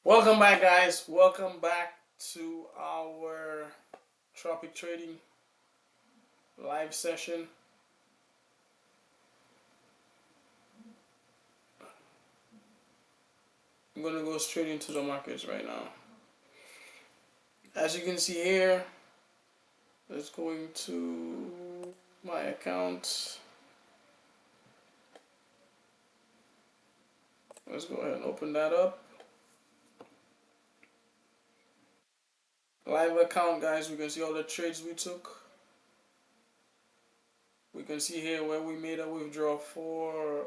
Welcome back, guys. Welcome back to our Tropic Trading live session. I'm going to go straight into the markets right now. As you can see here, let's go into my account. Let's go ahead and open that up. Live account, guys. We can see all the trades we took. We can see here where we made a withdrawal for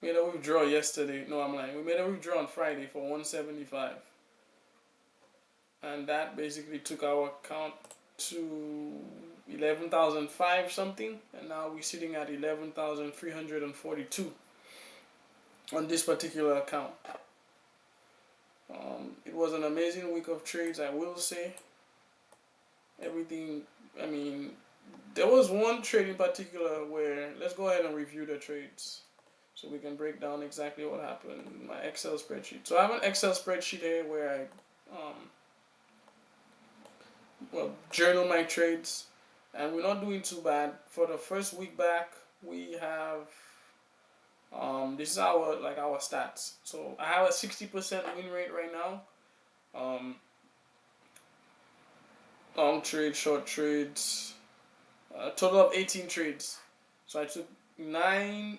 made a withdrawal yesterday. No, I'm lying. We made a withdrawal on Friday for 175. And that basically took our account to 11,005 something, and now we're sitting at 11,342 on this particular account. It was an amazing week of trades, I will say. Everything, I mean, there was one trade in particular where, let's go ahead and review the trades so we can break down exactly what happened in my Excel spreadsheet. So I have an Excel spreadsheet here where journal my trades, and we're not doing too bad. For the first week back, we have this is our stats. So I have a 60% win rate right now. Long trades, short trades, a total of 18 trades. So I took 9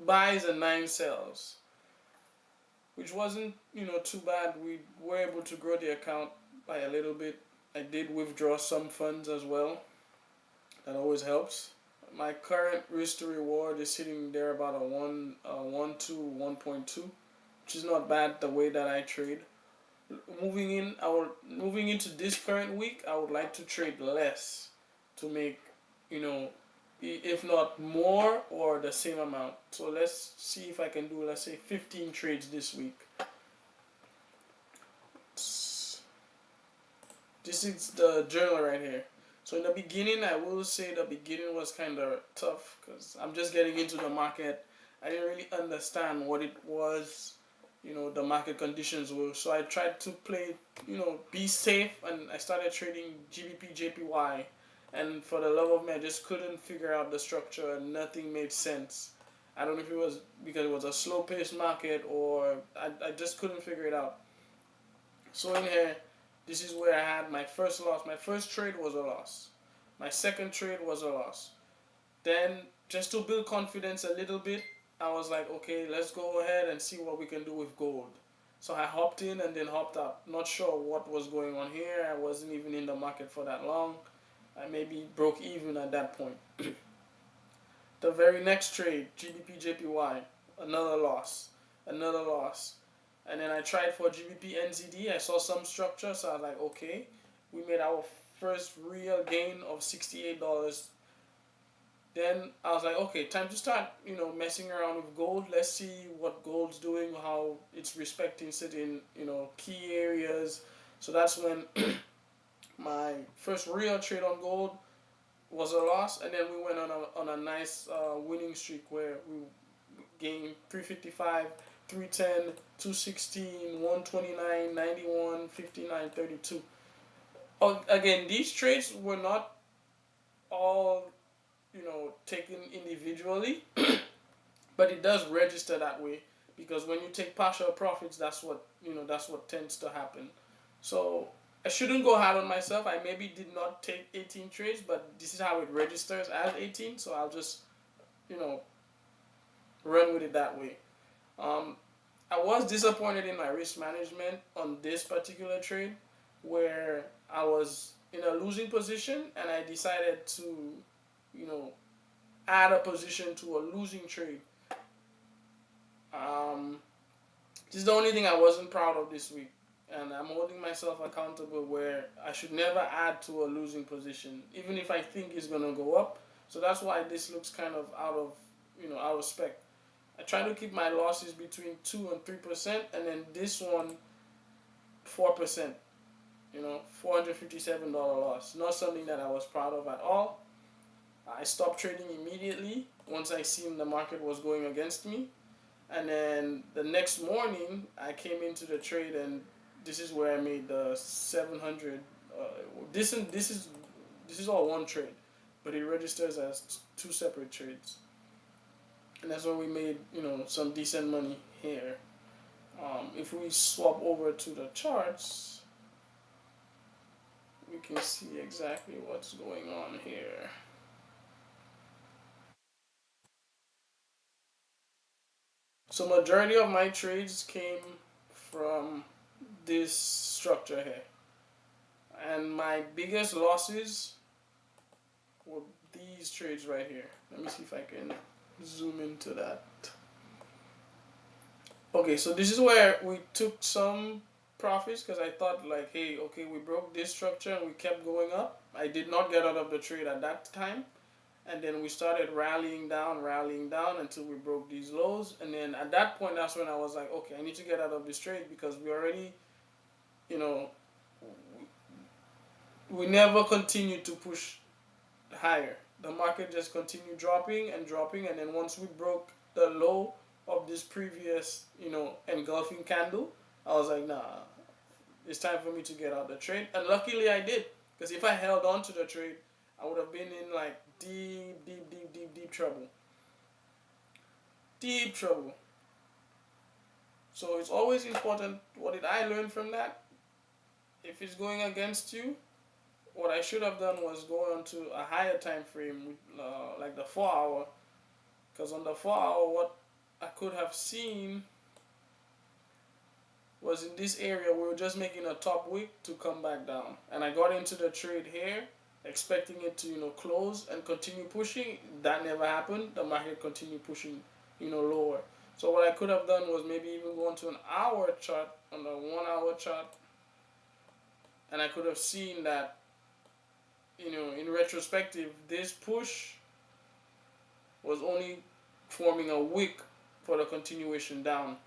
buys and 9 sells, which wasn't too bad. We were able to grow the account by a little bit. I did withdraw some funds as well. That always helps. My current risk to reward is sitting there about a 1.2, which is not bad the way that I trade. Moving into this current week, I would like to trade less to make, if not more or the same amount. So let's see if I can do, let's say, 15 trades this week. This is the journal right here. So in the beginning, I will say the beginning was kind of tough because I'm just getting into the market. I didn't really understand what it was, the market conditions were. So I tried to play, be safe, and I started trading GBP, JPY. And for the love of me, I just couldn't figure out the structure, and nothing made sense. I don't know if it was because it was a slow-paced market, or I just couldn't figure it out. So in here, this is where I had my first loss. My first trade was a loss. My second trade was a loss. Then, just to build confidence a little bit, I was like, okay, let's go ahead and see what we can do with gold. So I hopped in and then hopped out. Not sure what was going on here. I wasn't even in the market for that long. I maybe broke even at that point. The very next trade, GBP JPY, another loss, another loss. And then I tried for GBP NZD. I saw some structure, so I was like, okay. We made our first real gain of $68. Then I was like, okay, time to start, messing around with gold. Let's see what gold's doing, how it's respecting certain, key areas. So that's when my first real trade on gold was a loss, and then we went on a nice winning streak where we gained 355, 310, 216, 129, 91, 59, 32. Again, these trades were not all taken individually, but it does register that way because when you take partial profits, that's what tends to happen. So I shouldn't go hard on myself. I maybe did not take 18 trades, but this is how it registers as 18. So I'll just you know run with it that way. Um, I was disappointed in my risk management on this particular trade, where I was in a losing position and I decided to, you know, add a position to a losing trade. Um, This is the only thing I wasn't proud of this week. And I'm holding myself accountable where I should never add to a losing position, even if I think it's gonna go up. So that's why this looks kind of out of spec. I try to keep my losses between 2 and 3%, and then this one 4%. $457 loss. Not something that I was proud of at all. I stopped trading immediately once I seen the market was going against me. And then the next morning, I came into the trade, and this is where I made the 700. This is all one trade, but it registers as two separate trades, and that's where we made some decent money here. If we swap over to the charts, we can see exactly what's going on here. So majority of my trades came from this structure here. And my biggest losses were these trades right here. Let me see if I can zoom into that. Okay, so this is where we took some profits because I thought like, hey, okay, we broke this structure and we kept going up. I did not get out of the trade at that time. And then we started rallying down until we broke these lows. And then at that point, that's when I was like, okay, I need to get out of this trade because we already, you know, we never continued to push higher. The market just continued dropping and dropping, and then once we broke the low of this previous, engulfing candle, I was like, nah, it's time for me to get out the trade. And luckily I did, because if I held on to the trade, I would have been in like deep trouble. Deep trouble. So it's always important. What did I learn from that? If it's going against you, what I should have done was go on to a higher time frame, like the 4 hour, because on the 4 hour, what I could have seen was in this area we were just making a top wick to come back down, and I got into the trade here, expecting it to close and continue pushing. That never happened. The market continued pushing, lower. So what I could have done was maybe even go into an hour chart, on the 1 hour chart, and I could have seen that in retrospective, this push was only forming a wick for the continuation down.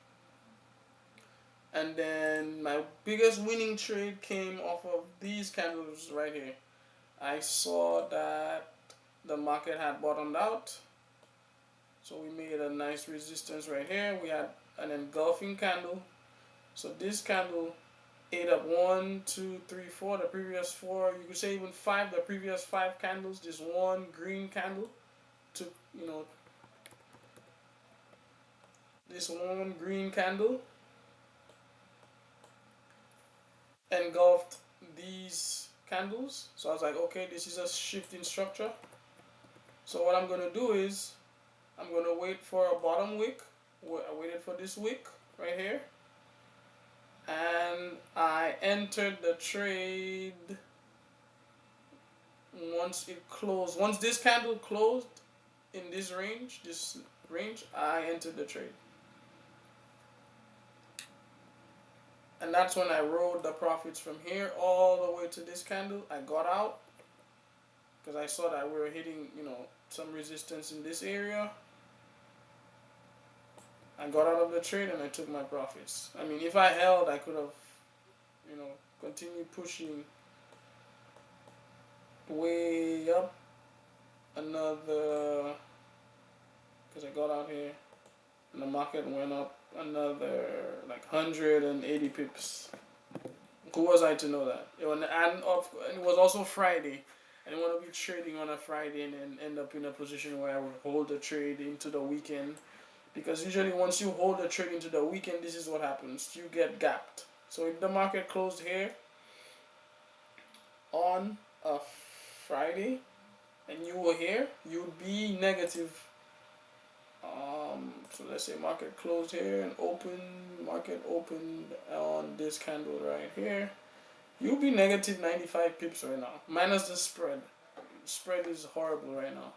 And then my biggest winning trade came off of these candles right here. I saw that the market had bottomed out. So we made a nice resistance right here. We had an engulfing candle. So this candle ate up 1, 2, 3, 4. The previous 4, you could say even 5. The previous 5 candles. This one green candle took, this one green candle engulfed these candles. So I was like, okay, this is a shift in structure. So what I'm gonna do is I'm gonna wait for a bottom wick. I waited for this wick right here, and I entered the trade once it closed. Once this candle closed in this range, I entered the trade. And that's when I rode the profits from here all the way to this candle. I got out because I saw that we were hitting, some resistance in this area. I got out of the trade and I took my profits. I mean, if I held, I could have, continued pushing way up another, because I got out here and the market went up another like 180 pips. Who was I to know that? And it was also Friday. I didn't want to be trading on a Friday and then end up in a position where I would hold the trade into the weekend. Because usually once you hold the trade into the weekend, this is what happens. You get gapped. So if the market closed here on a Friday and you were here, you'd be negative. So let's say market closed here and market opened on this candle right here. You'll be negative 95 pips right now, minus the spread. Spread is horrible right now.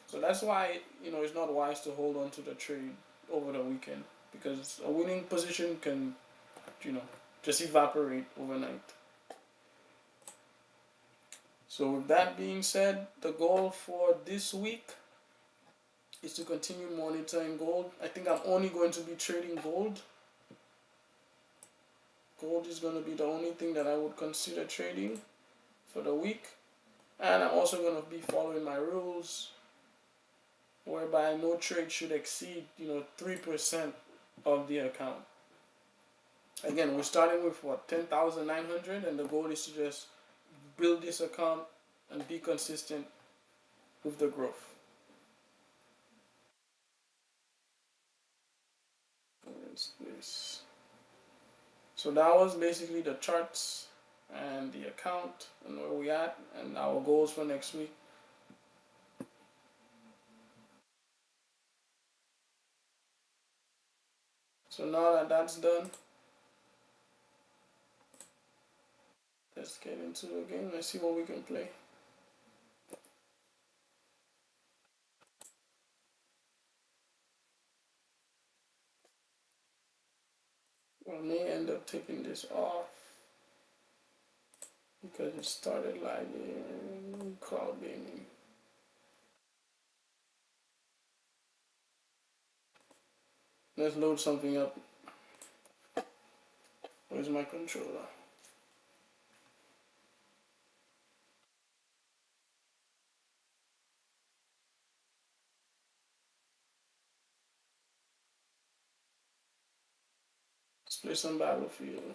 So that's why, it's not wise to hold on to the trade over the weekend. because a winning position can, you know, just evaporate overnight. So with that being said, the goal for this week is to continue monitoring gold. I think I'm only going to be trading gold. Gold is going to be the only thing that I would consider trading for the week. And I'm also going to be following my rules, whereby no trade should exceed, 3% of the account. Again, we're starting with what, 10,900, and the goal is to just build this account and be consistent with the growth. Where's this? So that was basically the charts and the account and where we at and our goals for next week. So now that that's done, let's get into the game. Let's see what we can play. I may end up taking this off because it started lagging. Cloud gaming. Let's load something up. Where's my controller? Let's play some Battlefield.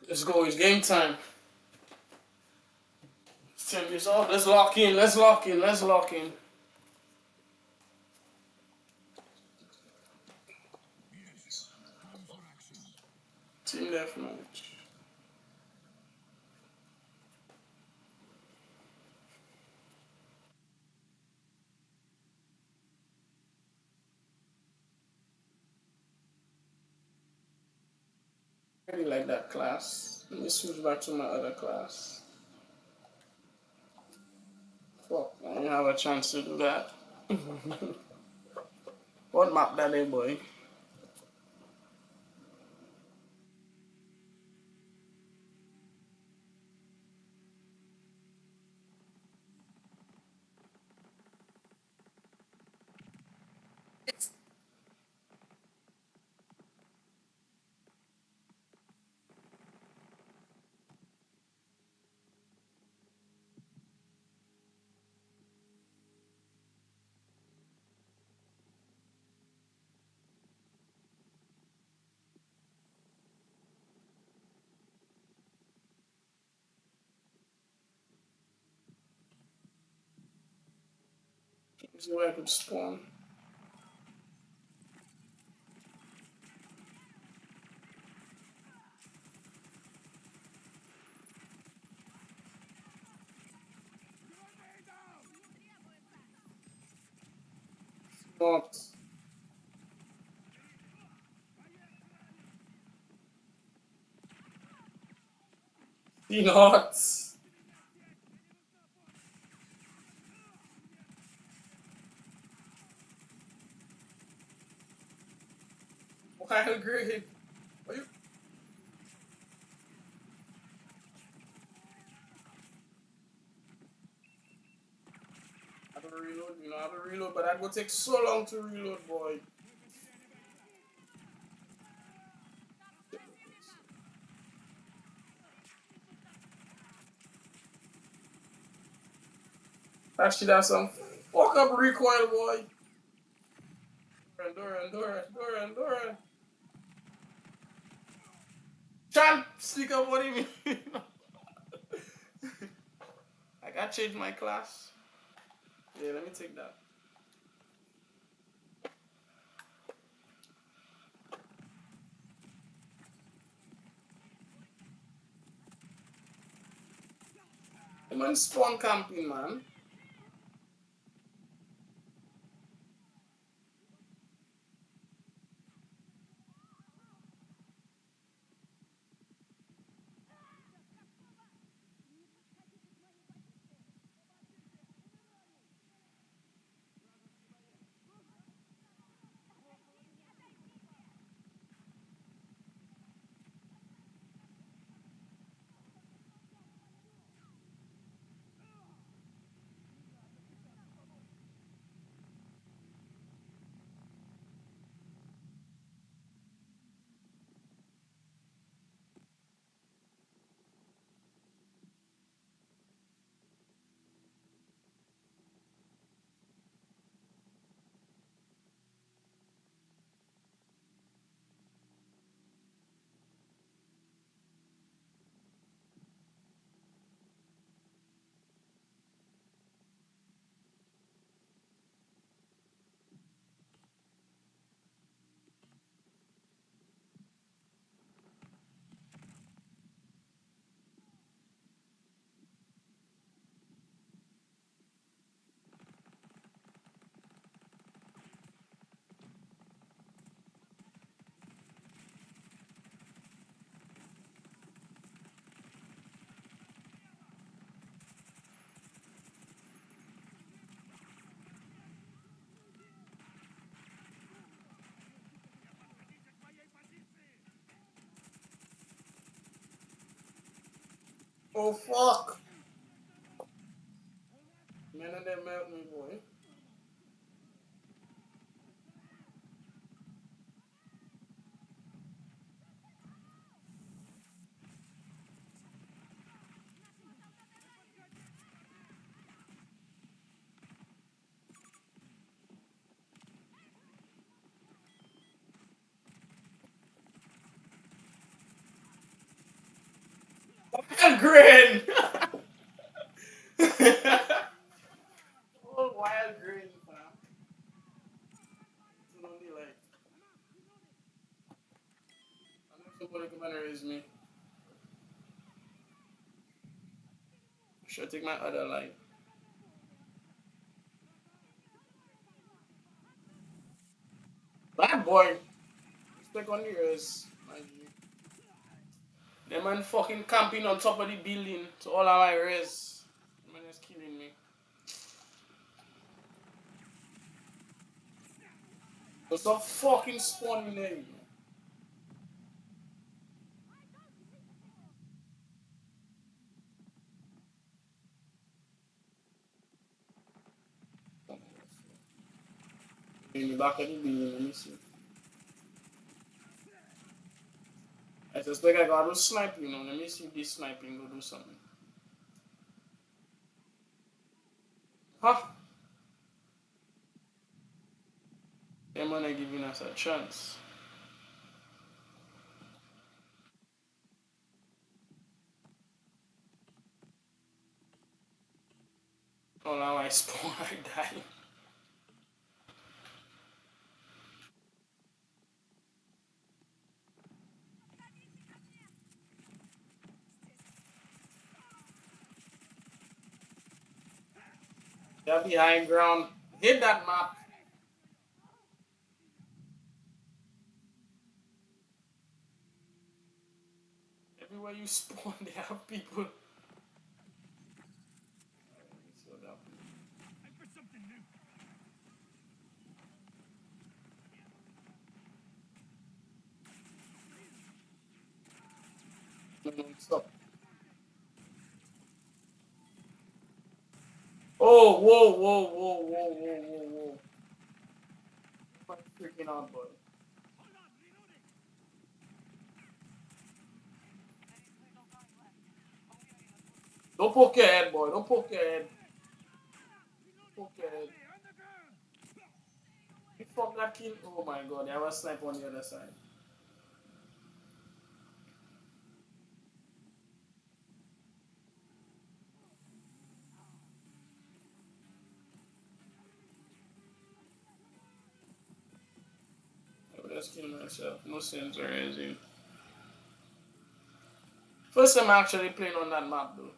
Let's go. It's game time. Let's turn this off. Let's lock in. Let's lock in. Let's lock in. Team deathmatch. I really like that class. Let me switch back to my other class. Fuck, I didn't have a chance to do that. What map that day, boy? See where I could spawn. Not. Not. I agree. Are you? I have to reload, I have to reload, but that would take so long to reload, boy. That shit has some fuck up recoil, boy. Doran. Chan, sneak up, what do you mean? I gotta change my class. Yeah, let me take that. I'm on spawn camping, man. Oh fuck! Man, and they melt me, boy. Wild grain! Oh, wild grain, fam. It's only like, I know somebody come and raise me. Should I take my other line? Bad boy! Respect on the ears, mind you. Them man fucking camping on top of the building to all our res. Man is killing me. But stop fucking spawning there. In the back of the building, let me see. I suspect I gotta do sniping, Let me see if this sniping go do something. Huh? Them man are giving us a chance. Oh, now I spawn, I die. They're behind ground. Hit that map. Everywhere you spawn, they have people. No, no, stop. Oh, whoa. I'm freaking out, boy. Don't poke your head, boy. Don't poke your head. Poke your head. Fuck that kill. Oh my god, I was snipe on the other side. I would just kill myself. No sense or anything. First time actually playing on that map though.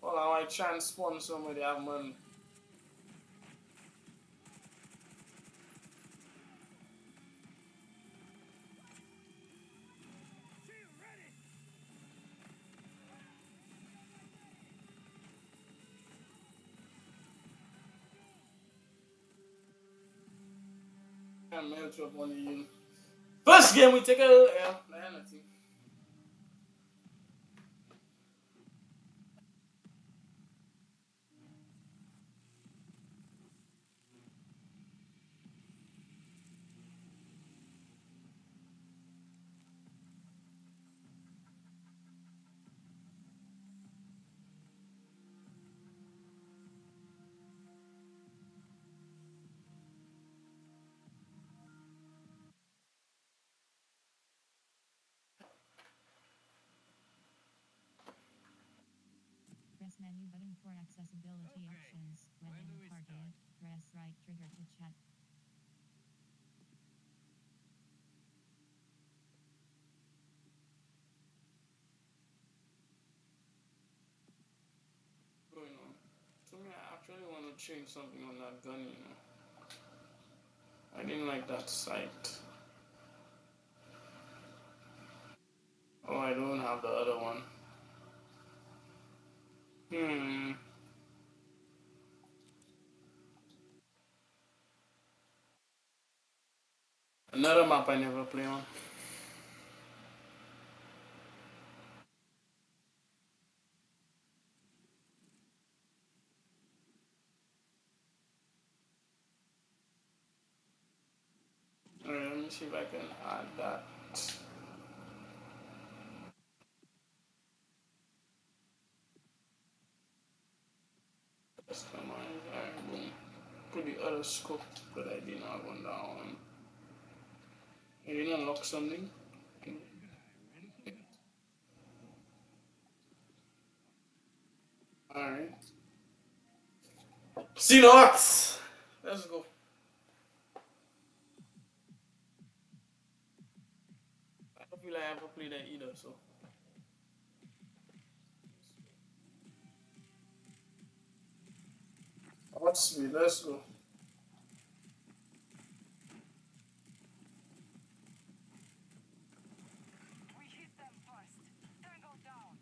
Well, I might try and spawn somebody have money. I'm melt you up on the unit. First game we take a little L. Nah, nothing. Press menu button for accessibility options. When in the target, press right trigger to chat. Going on. To me, I actually want to change something on that gun, you know. I didn't like that sight. Oh, I don't have the other one. Hmm. Another map I never play on. Alright, let me see if I can add that. Customize. Alright, boom. Put the other scope that I didn't have on that one. I didn't unlock something. Alright. See what? Let's go. I don't feel like I ever played that either, so. What's me? Let's go. We hit them first. Tango down.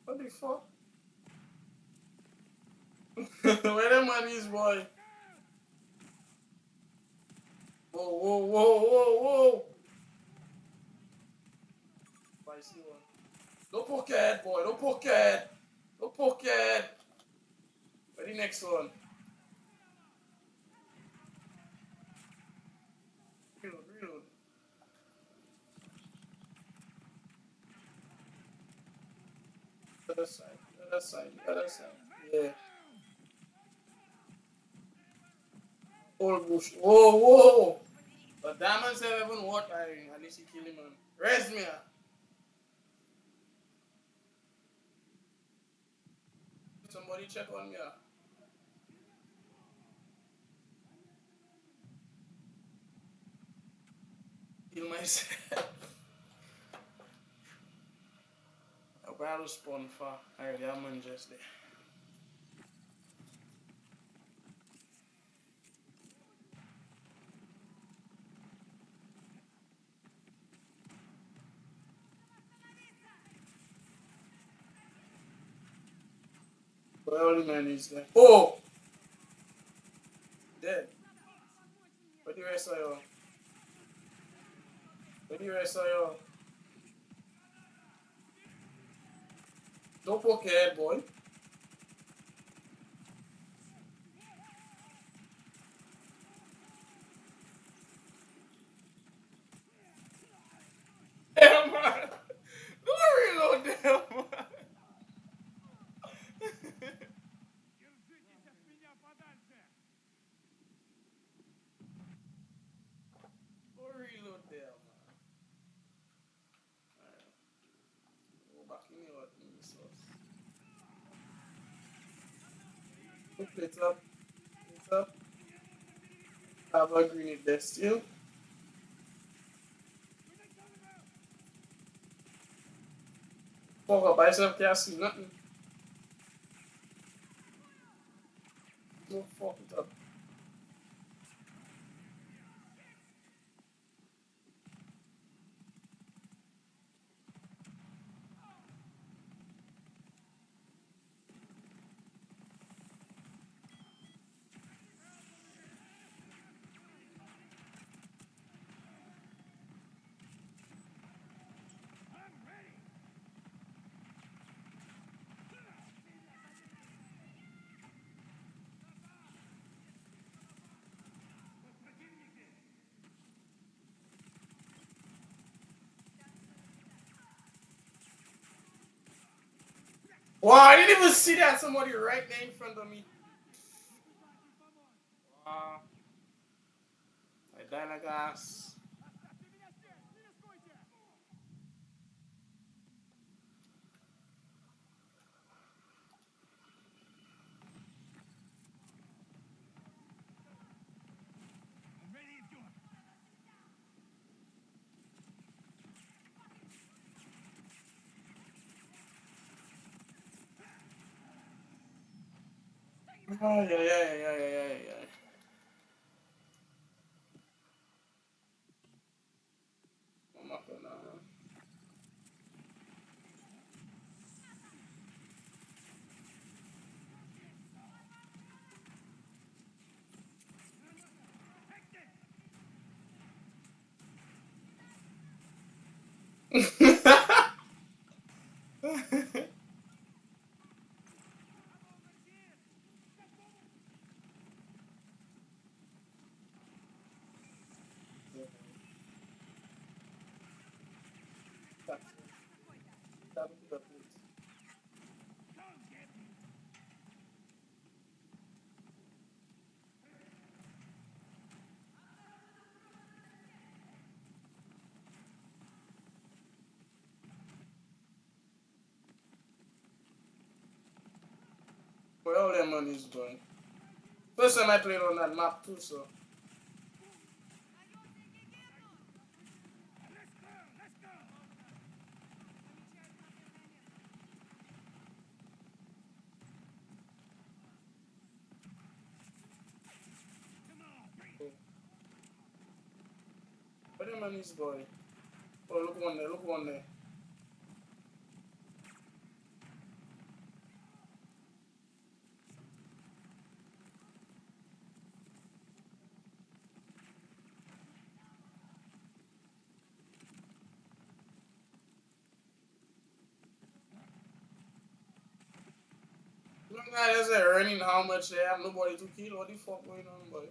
What the fuck? Where the money is, boy? Whoa, whoa, whoa, whoa, whoa. I see one. Don't poke your head, boy. Don't poke your head. Don't poke your head. Where the next one? Reload, reload. Other side, other side, other side. Yeah. Old bush. Whoa, whoa. The diamonds have even what I at least he kill him, man. Res me. Somebody check on me. Kill myself. A battle spawn far. Alright, the diamond just there. Where all the man is there? Oh! Dead. Where the rest of y'all? Where the rest of y'all? Don't poke your head, boy. back in here with me, so. Plate up, plate up. Have a grenade there still. Fuck up, myself can't see nothing. No fuck it up. Wow, I didn't even see that somebody right there in front of me. Wow. I died like ass. Oh, yeah, yeah, yeah, yeah, yeah, yeah. I'm not gonna. Where all their money is going? First time I played on that map too, so. Where the money is going? Oh, look one there, look one there. Look guys are earning how much they have nobody to kill. What the fuck going on, boy?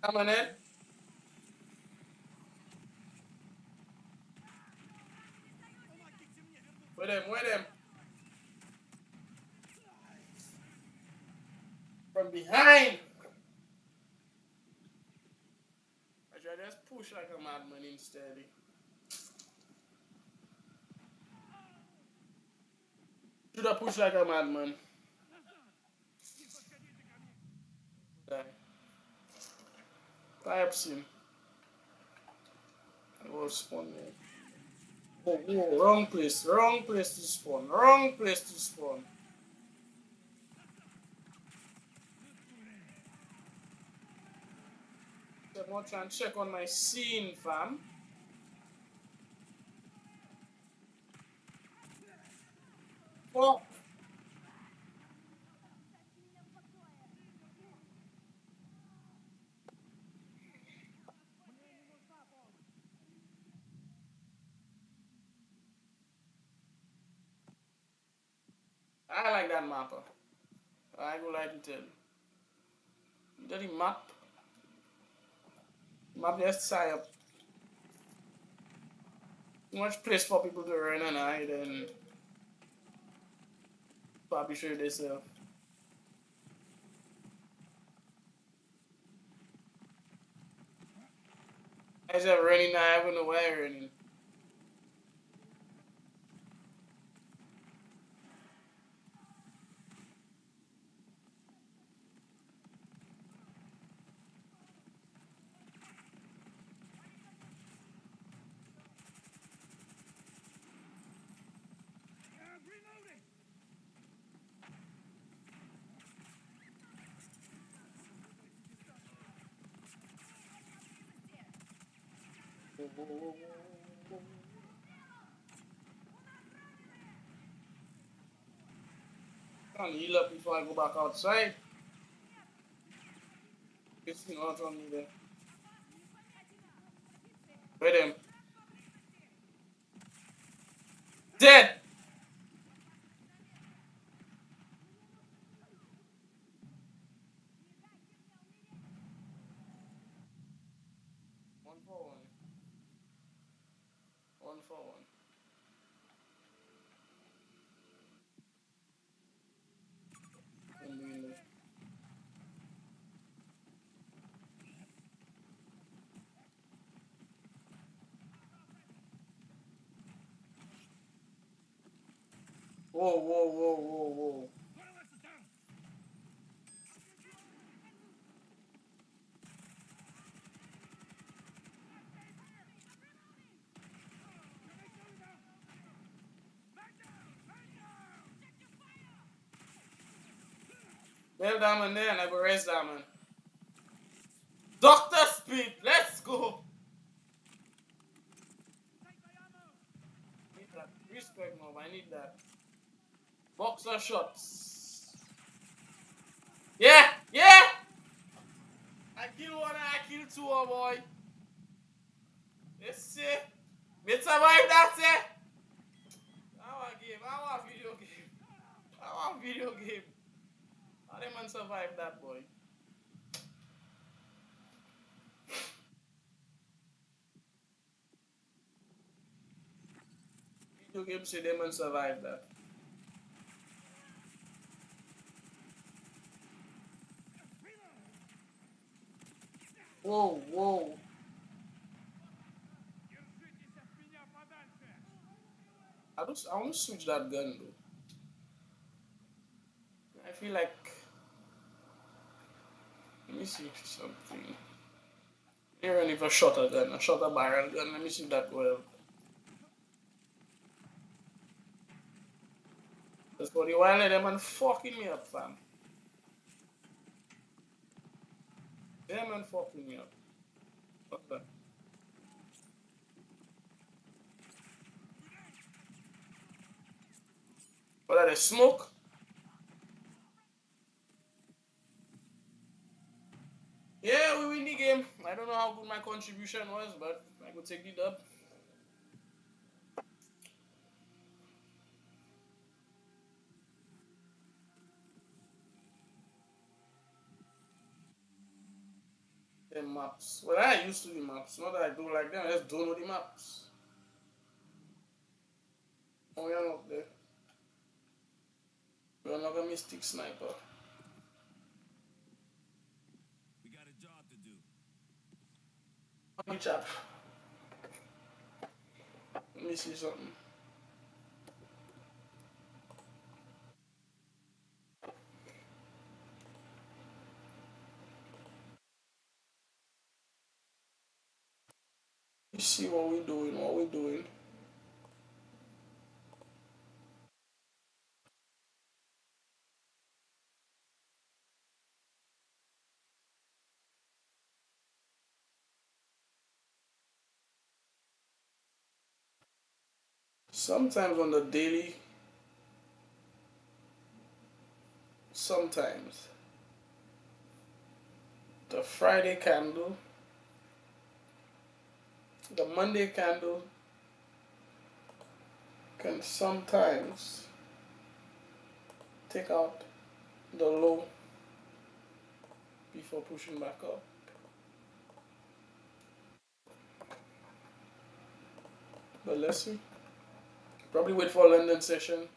Come on in. Where them? Where them? From behind. I try to just push like a madman instead. Should have pushed like a madman. Die. Perhaps him. I was spawn there. Oh, oh, wrong place. Wrong place to spawn. Wrong place to spawn. I'm gonna try and check on my scene, fam. Fuck. I like that mapper. I go like to tell you. Dirty map. Map just tie up too much place for people to run and hide and probably show themselves. I just running, I don't know why running. Can't heal up before I go back outside. It's not on me there. Wait them. Dead! One for one. One for one. Whoa, whoa, whoa, whoa, whoa. Well, Diamond there, and I go rest Diamond. Doctor Speed, let's go! Need that. Respect, mob, I need that. Boxer shots. Yeah, yeah! I kill one and I kill two, oh boy. Let's see. Me survive that, eh? I want game, I want video game. I want video game. How them man survive that, boy? Video game say them man survive that. Whoa, whoa. I want to switch that gun though. I feel like, let me see something. Here and if a shotgun, a shot a barrel gun. Let me see if that well. Because for the while them man fucking me up, fam. Them man fucking me up. What's that? What are they, smoke? Yeah, we win the game. I don't know how good my contribution was, but I could take the dub. The maps. Well, I used to the maps. Not that I don't like them, I just don't know the maps. Oh, you're not there. You're not a mystic sniper. We got a job to do. Hey, chap. Let me see something. Let's see what we doing, what we doing. Sometimes on the daily, sometimes the Friday candle, the Monday candle can sometimes take out the low before pushing back up. But let's see. Probably wait for London session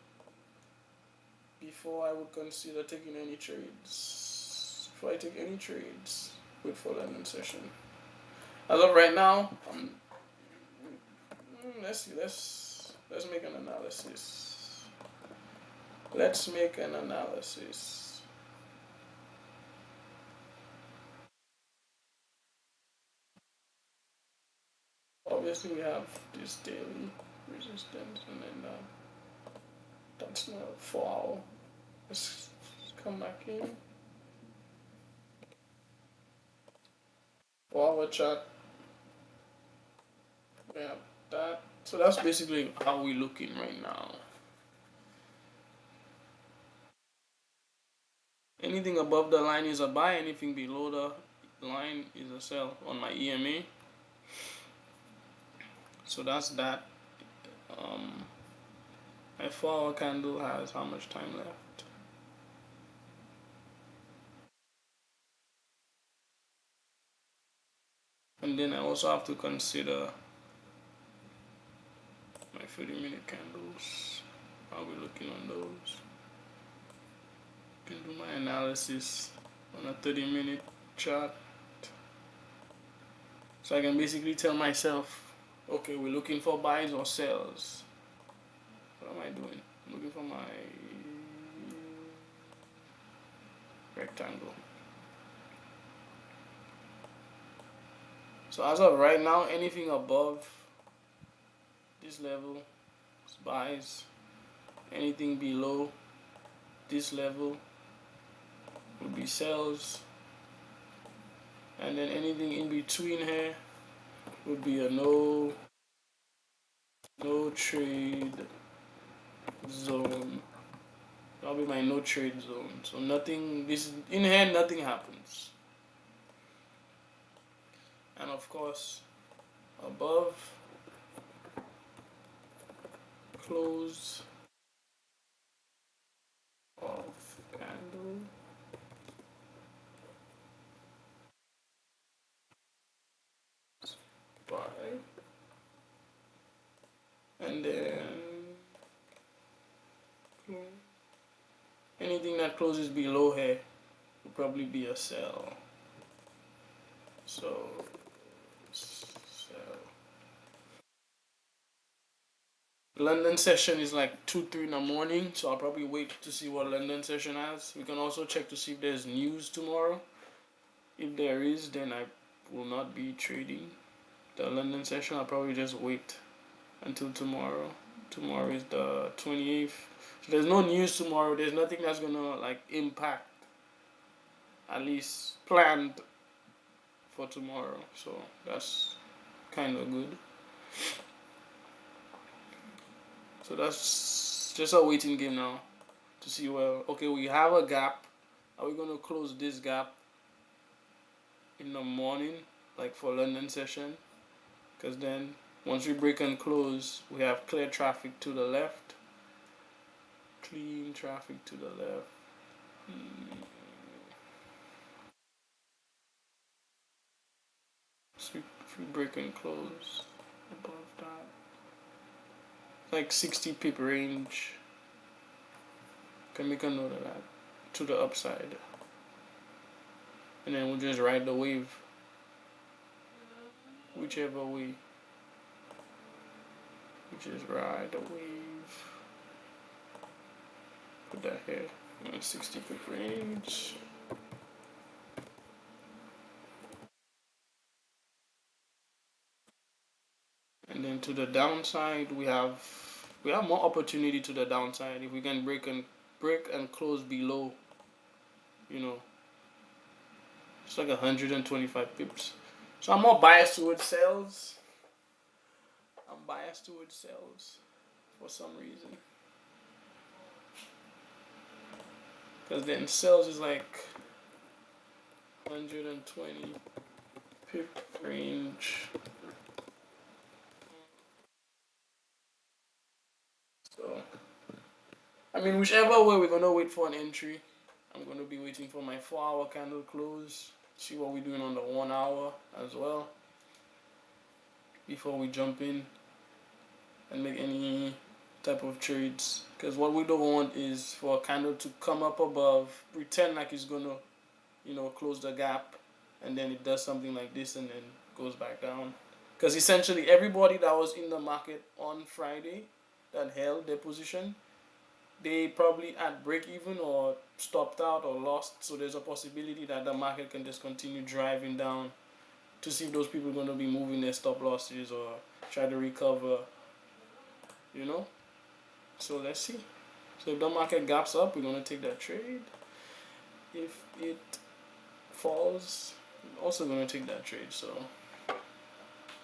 before I would consider taking any trades. Before I take any trades, wait for London session. As of right now, let's see. Let's make an analysis. Let's make an analysis. Obviously, we have this daily resistance, and then that's not 4 hour. Let's come back in. 4 hour chart. We have that. So that's basically how we're looking right now. Anything above the line is a buy. Anything below the line is a sell on my EMA. So that's that. My 4 hour candle has how much time left? And then I also have to consider my 30-minute candles. How are we looking on those? Can do my analysis on a 30-minute chart. So I can basically tell myself, okay, we're looking for buys or sells. What am I doing? I'm looking for my rectangle. So as of right now, anything above this level is buys. Anything below this level would be sells. And then anything in between here would be a no trade zone. That'll be my no trade zone. So nothing, this in here nothing happens. And of course above close of candle buy, and then anything that closes below here will probably be a sell. So sell. London session is like 2-3 in the morning, so I'll probably wait to see what London session has. We can also check to see if there's news tomorrow. If there is, then I will not be trading the London session. I'll probably just wait until tomorrow. Tomorrow is the 28th. So there's no news tomorrow. There's nothing that's gonna like impact, at least planned for tomorrow. So that's kind of good. So that's just a waiting game now to see, well, okay, we have a gap. Are we gonna close this gap in the morning, like for London session? Because then once we break and close, we have clear traffic to the left. Clean traffic to the left. So if we break and close above that, like 60 pip range. Can make a note of that to the upside. And then we'll just ride the wave. Whichever way. We just ride the wave. Put that here. 60 pip range. And then to the downside, we have more opportunity to the downside if we can break and close below, you know, it's like 125 pips. So I'm more biased towards sales. I'm biased towards sales for some reason. Because then sales is like 120 pip range. So, I mean, whichever way we're gonna wait for an entry. I'm gonna be waiting for my 4-hour candle close. See what we're doing on the 1 hour as well before we jump in. and make any type of trades. Because what we don't want is for a candle to come up above, pretend like it's gonna, close the gap, and then it does something like this and then goes back down. Because essentially everybody that was in the market on Friday that held their position, they probably at break even or stopped out or lost. So there's a possibility that the market can just continue driving down to see if those people are going to be moving their stop losses or try to recover, you know. So let's see. So if the market gaps up, we're going to take that trade. If it falls, we're also going to take that trade. So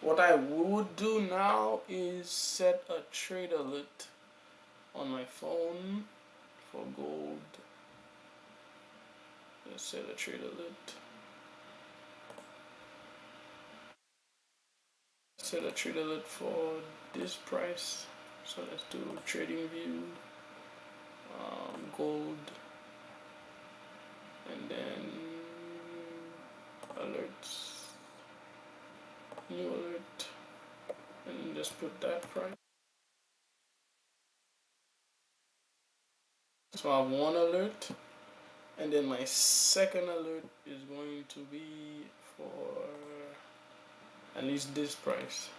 what I would do now is set a trade alert on my phone for gold. Let's set a trade alert. Set a trade alert for this price. So let's do trading view, gold, and then alerts, new alert, and just put that price. So I have one alert, and then my second alert is going to be for at least this price.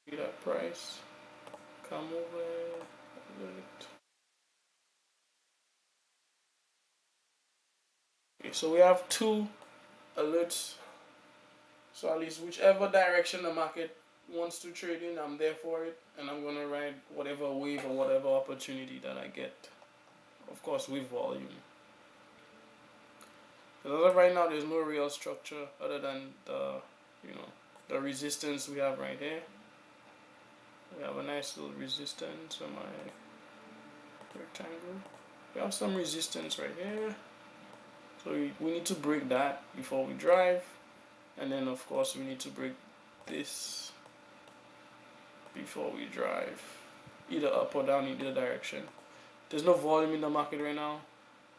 See that price, come over, alert. Okay, so we have two alerts. So at least whichever direction the market wants to trade in, I'm there for it, and I'm gonna ride whatever wave or whatever opportunity that I get. Of course, with volume. Because as of right now, there's no real structure other than the resistance we have right here. We have a nice little resistance on my rectangle. We have some resistance right here. So we need to break that before we drive. And then of course we need to break this before we drive. Either up or down in either direction. There's no volume in the market right now.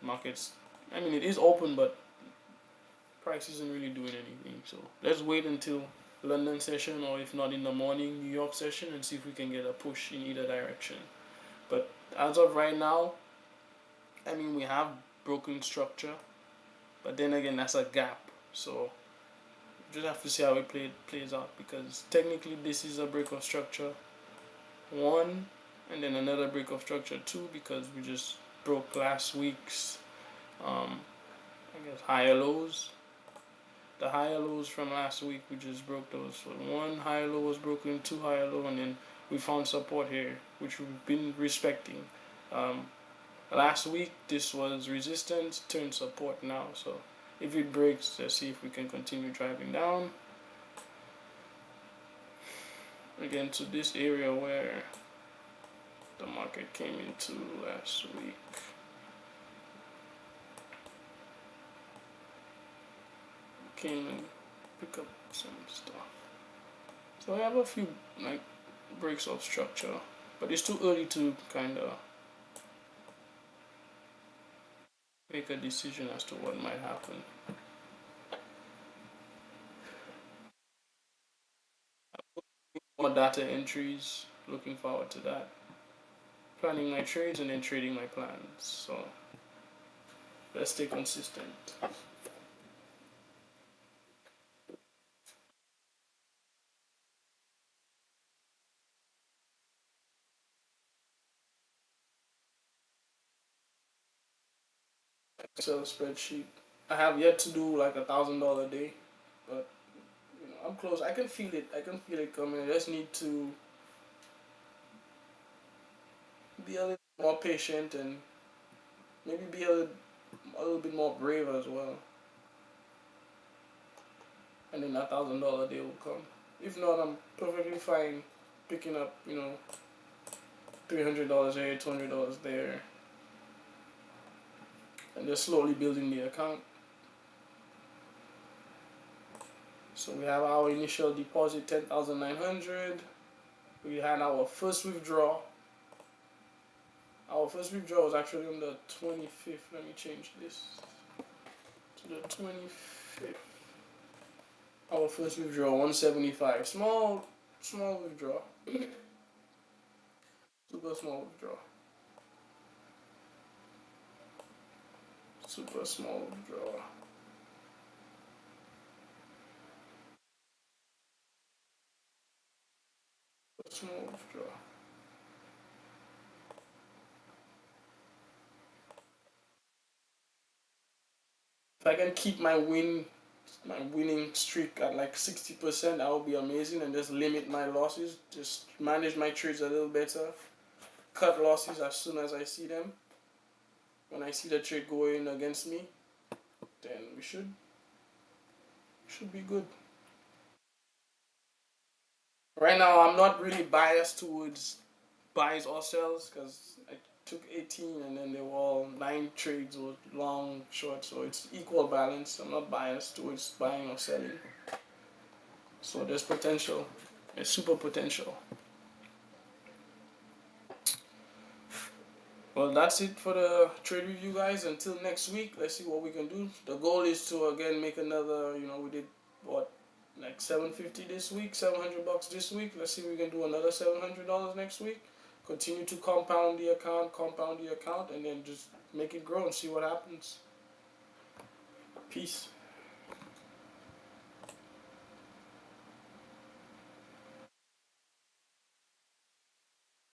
Markets, I mean it is open, but price isn't really doing anything. So let's wait until London session, or if not in the morning, New York session, and see if we can get a push in either direction. But as of right now, I mean we have broken structure, but then again that's a gap. So just have to see how it plays out, because technically this is a break of structure 1, and then another break of structure 2, because we just broke last week's I guess higher lows. The higher lows from last week, we just broke those. So 1 higher low was broken, 2 higher low, and then we found support here, which we've been respecting. Last week this was resistance, turned support now. So if it breaks, let's see if we can continue driving down again to this area where the market came into last week. Came and pick up some stuff. So I have a few like breaks of structure, but it's too early to kind of make a decision as to what might happen. More data entries, looking forward to that. Planning my trades and then trading my plans. So let's stay consistent. Excel spreadsheet. I have yet to do like $1,000 a day, but I'm close. I can feel it. I can feel it coming. I just need to be a little more patient and maybe be a little bit more brave as well. And then $1,000 day will come. If not, I'm perfectly fine picking up, $300 here, $200 there, and just slowly building the account. So we have our initial deposit, 10,900. We had our first withdrawal. Our first withdrawal was actually on the 25th. Let me change this to the 25th. Our first withdrawal 175. Small withdrawal. Super small withdrawal. Super small withdrawal. Small withdrawal. If I can keep my winning streak at like 60%, that would be amazing, and just limit my losses. Just manage my trades a little better. Cut losses as soon as I see them. When I see the trade going against me, then we should be good. Right now, I'm not really biased towards buys or sells because I took 18 and then they were all 9 trades or long, short, so it's equal balance. I'm not biased towards buying or selling. So there's potential. There's super potential. Well, that's it for the trade review, guys. Until next week, let's see what we can do. The goal is to again make another. We did what, like 750 this week, $700 this week. Let's see if we can do another $700 next week. Continue to compound the account, and then just make it grow and see what happens. Peace.